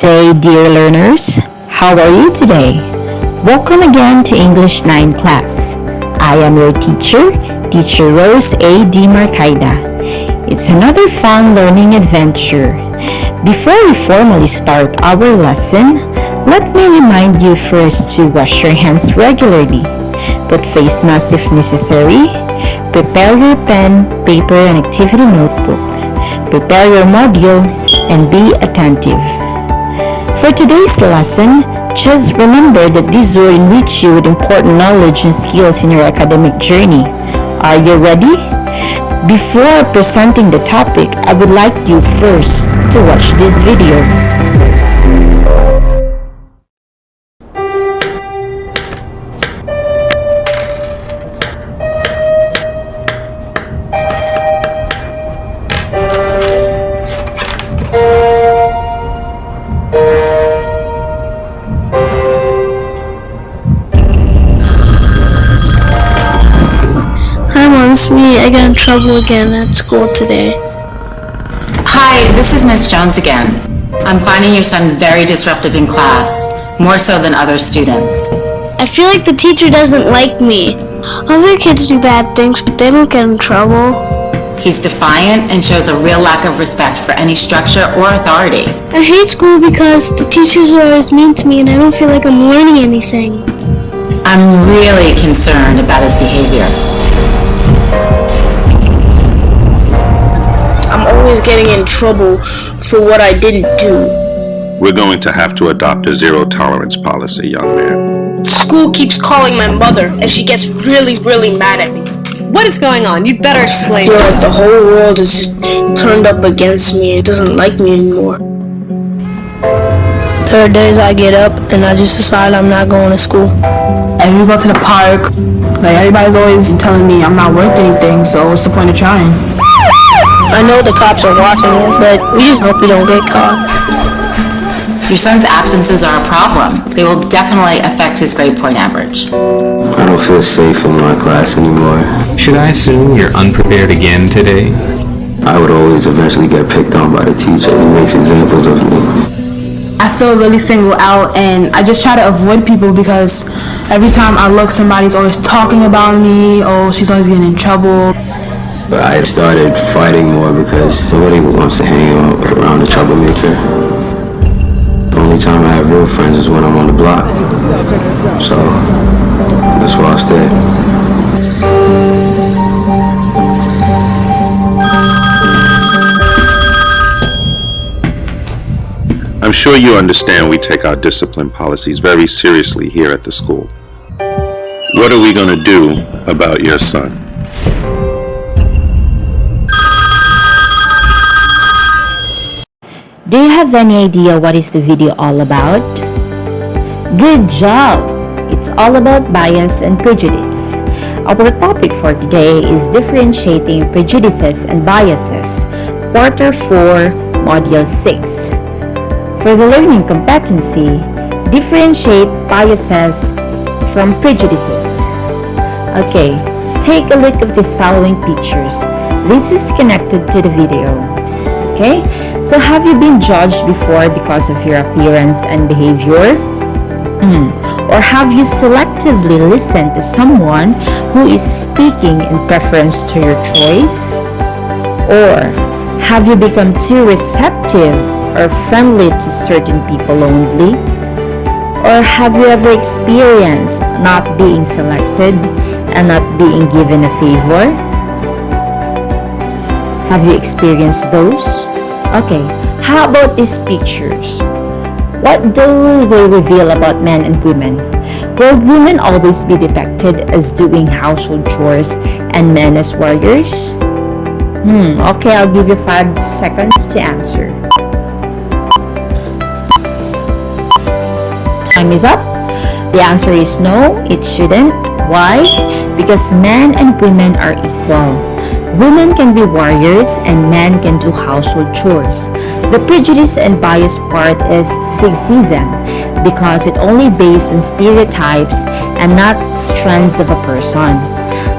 day, dear learners. How are you today? Welcome again to English 9 class. I am your teacher, Teacher Rose A. D. Marcaida. It's another fun learning adventure. Before we formally start our lesson, let me remind you first to wash your hands regularly. Put face masks if necessary. Prepare your pen, paper, and activity notebook. Prepare your module and be attentive. For today's lesson, just remember that this will enrich you with important knowledge and skills in your academic journey. Are you ready? Before presenting the topic, I would like you first to watch this video. It's me. I got in trouble again at school today. Hi, this is Miss Jones again. I'm finding your son very disruptive in class, more so than other students. I feel like the teacher doesn't like me. Other kids do bad things, but they don't get in trouble. He's defiant and shows a real lack of respect for any structure or authority. I hate school because the teachers are always mean to me and I don't feel like I'm learning anything. I'm really concerned about his behavior. I'm always getting in trouble for what I didn't do. We're going to have to adopt a zero-tolerance policy, young man. School keeps calling my mother, and she gets really mad at me. What is going on? You'd better I explain. feel like the whole world is just turned up against me. It doesn't like me anymore. There are days I get up and I just decide I'm not going to school. And we go to the park. Like, everybody's always telling me I'm not worth anything, so what's the point of trying? I know the cops are watching us, but we just hope we don't get caught. Your son's absences are a problem. They will definitely affect his grade point average. I don't feel safe in my class anymore. Should I assume you're unprepared again today? I would always eventually get picked on by the teacher. He makes examples of me. I feel really singled out, and I just try to avoid people because every time I look, somebody's always talking about me. Oh, she's always getting in trouble. But I started fighting more because nobody wants to hang out around a troublemaker. The only time I have real friends is when I'm on the block. So that's where I'll stay. I'm sure you understand we take our discipline policies very seriously here at the school. What are we going to do about your son? Do you have any idea what is the video all about? Good job! It's all about bias and prejudice. Our topic for today is differentiating prejudices and biases, Quarter 4, Module 6. For the learning competency, differentiate biases from prejudices. Okay, take a look at these following pictures. This is connected to the video. Okay, so have you been judged before because of your appearance and behavior? Or have you selectively listened to someone who is speaking in preference to your choice? Or have you become too receptive or friendly to certain people only? Or have you ever experienced not being selected and not being given a favor? Have you experienced those? Okay, how about these pictures? What do they reveal about men and women? Will women always be depicted as doing household chores and men as warriors? Okay, I'll give you 5 seconds to answer. Time is up. The answer is no, it shouldn't. Why? Because men and women are equal. Women can be warriors and men can do household chores. The prejudice and bias part is sexism because it only based on stereotypes and not strengths of a person.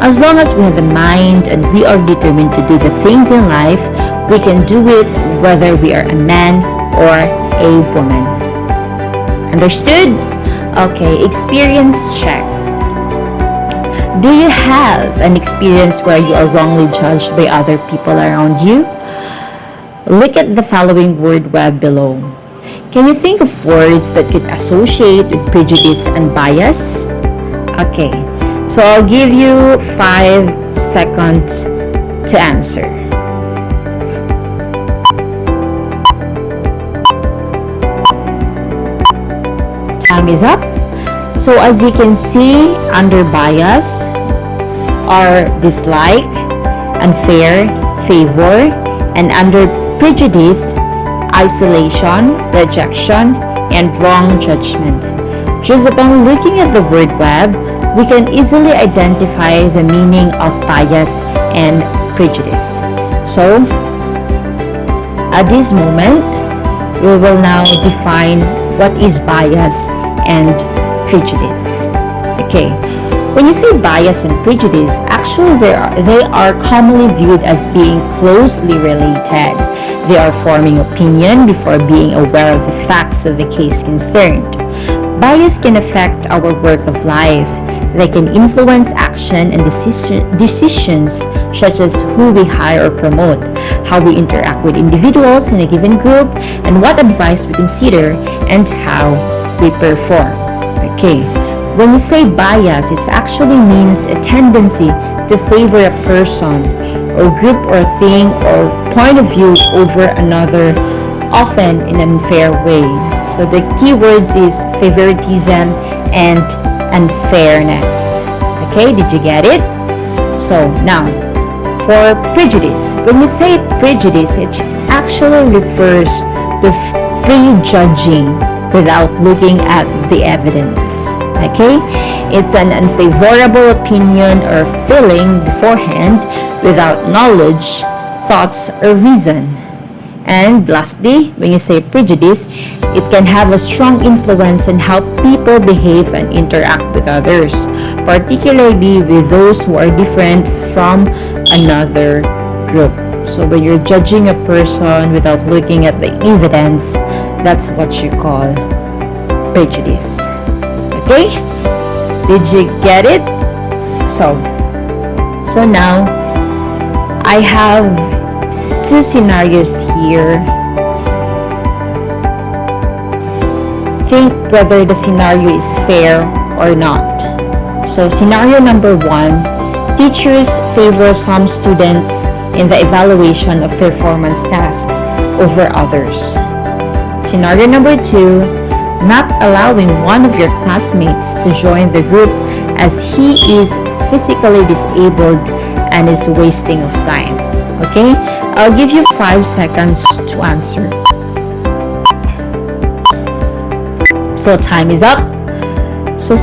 As long as we have the mind and we are determined to do the things in life, we can do it whether we are a man or a woman. Understood? Okay, experience check. Do you have an experience where you are wrongly judged by other people around you? Look at the following word web below. Can you think of words that could associate with prejudice and bias? Okay, so I'll give you 5 seconds to answer. Time is up. So as you can see, under bias are dislike, unfair, favor, and under prejudice, isolation, rejection, and wrong judgment. Just upon looking at the word web, we can easily identify the meaning of bias and prejudice. So, at this moment, we will now define what is bias and prejudice. Okay, when you say bias and prejudice, actually they are commonly viewed as being closely related. They are forming opinion before being aware of the facts of the case concerned. Bias can affect our work of life. They can influence action and decisions such as who we hire or promote, how we interact with individuals in a given group, and what advice we consider and how we perform. Okay, when we say bias, it actually means a tendency to favor a person or group or thing or point of view over another, often in an unfair way. So the keywords is favoritism and unfairness. Okay, did you get it? So now, for prejudice. When we say prejudice, it actually refers to prejudging without looking at the evidence. Okay, it's an unfavorable opinion or feeling beforehand without knowledge, thoughts, or reason. And lastly, when you say prejudice, it can have a strong influence on how people behave and interact with others, particularly with those who are different from another group. So when you're judging a person without looking at the evidence, that's what you call prejudice. Okay? Did you get it? So now I have 2 scenarios here. Think whether the scenario is fair or not. So scenario number 1, teachers favor some students in the evaluation of performance tasks over others. Scenario number 2, not allowing one of your classmates to join the group as he is physically disabled and is wasting of time. Okay? I'll give you 5 seconds to answer. So time is up. So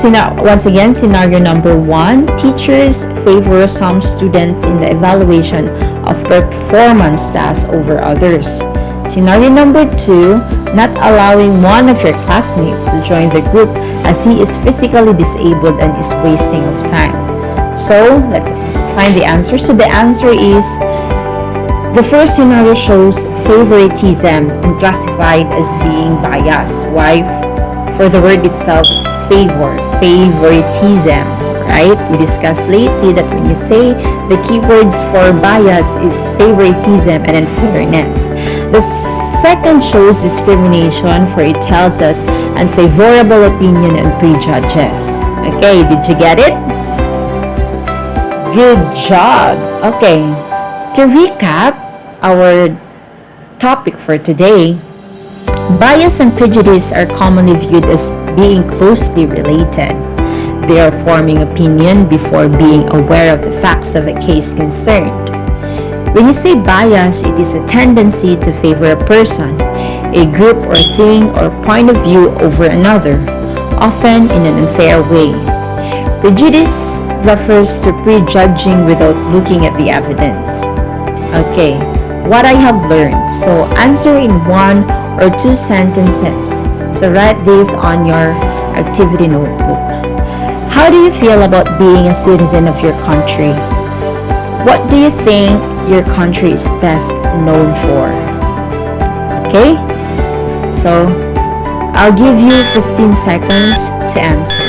once again, scenario number 1, teachers favor some students in the evaluation of performance tasks over others. Scenario number 2, not allowing one of your classmates to join the group as he is physically disabled and is wasting of time. So let's find the answer. So the answer is the first scenario shows favoritism and classified as being bias. Why? For the word itself, favoritism, right? We discussed lately that when you say the keywords for bias is favoritism and unfairness. The second shows discrimination, for it tells us unfavorable opinion and prejudices. Okay, did you get it? Good job. Okay, to recap our topic for today, bias and prejudice are commonly viewed as being closely related. They are forming opinion before being aware of the facts of a case concerned. When you say bias, it is a tendency to favor a person, a group or thing or point of view over another, often in an unfair way. Prejudice refers to prejudging without looking at the evidence. Okay, what I have learned. So answer in 1 or 2 sentences. So write this on your activity notebook. How do you feel about being a citizen of your country? What do you think your country is best known for? Okay? So, I'll give you 15 seconds to answer.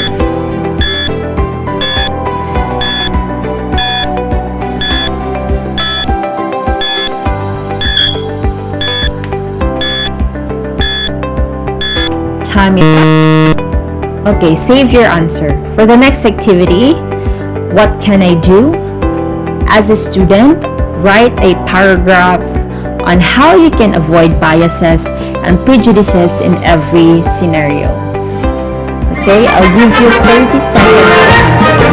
Time is up. Okay, save your answer. For the next activity, what can I do? As a student, write a paragraph on how you can avoid biases and prejudices in every scenario. Okay, I'll give you 30 seconds to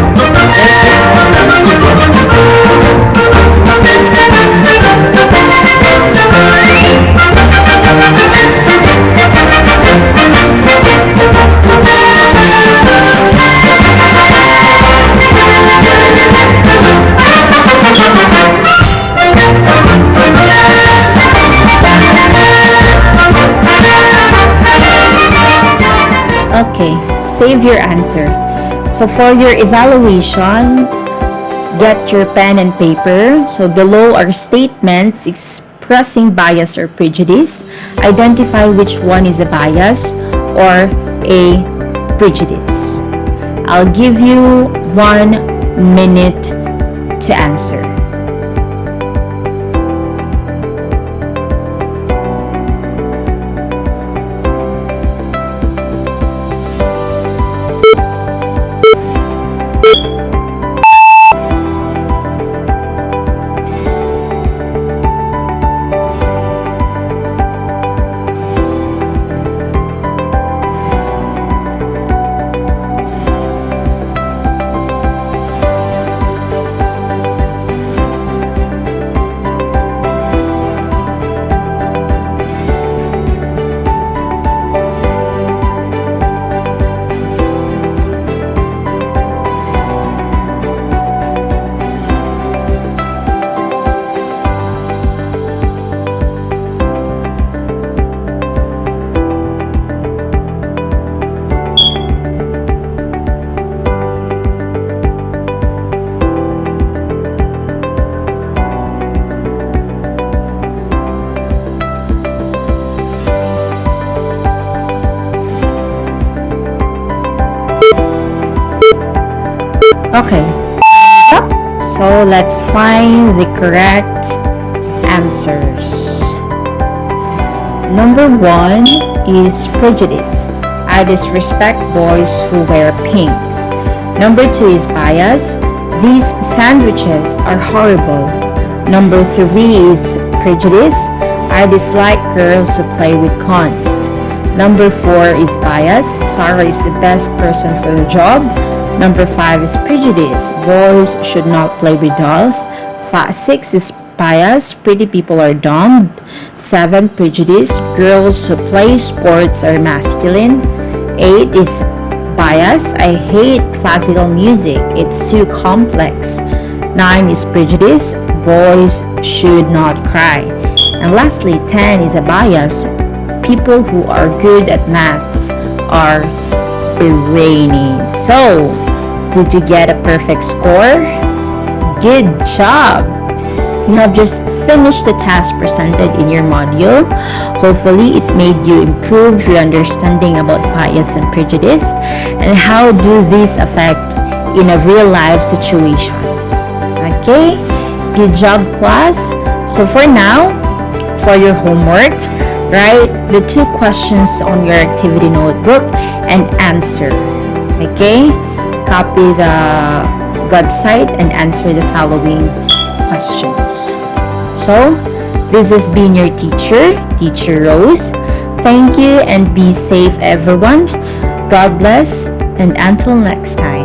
Okay, save your answer. So for your evaluation, get your pen and paper. So below are statements expressing bias or prejudice. Identify which one is a bias or a prejudice. I'll give you 1 minute to answer. Okay, yep. So let's find the correct answers. Number 1 is prejudice. I disrespect boys who wear pink. Number 2 is bias. These sandwiches are horrible. Number 3 is prejudice. I dislike girls who play with cons. Number 4 is bias. Sarah is the best person for the job. Number 5 is prejudice. Boys should not play with dolls. 6 is bias. Pretty people are dumb. 7, prejudice. Girls who play sports are masculine. 8 is bias. I hate classical music. It's too complex. 9 is prejudice. Boys should not cry. And lastly, 10 is a bias. People who are good at maths are brainy. So, did you get a perfect score? Good job! You have just finished the task presented in your module. Hopefully, it made you improve your understanding about bias and prejudice and how do these affect in a real-life situation. Okay? Good job, class! So for now, for your homework, write the 2 questions on your activity notebook and answer. Okay? Copy the website and answer the following questions. So, this has been your teacher, Teacher Rose. Thank you and be safe, everyone. God bless, and until next time.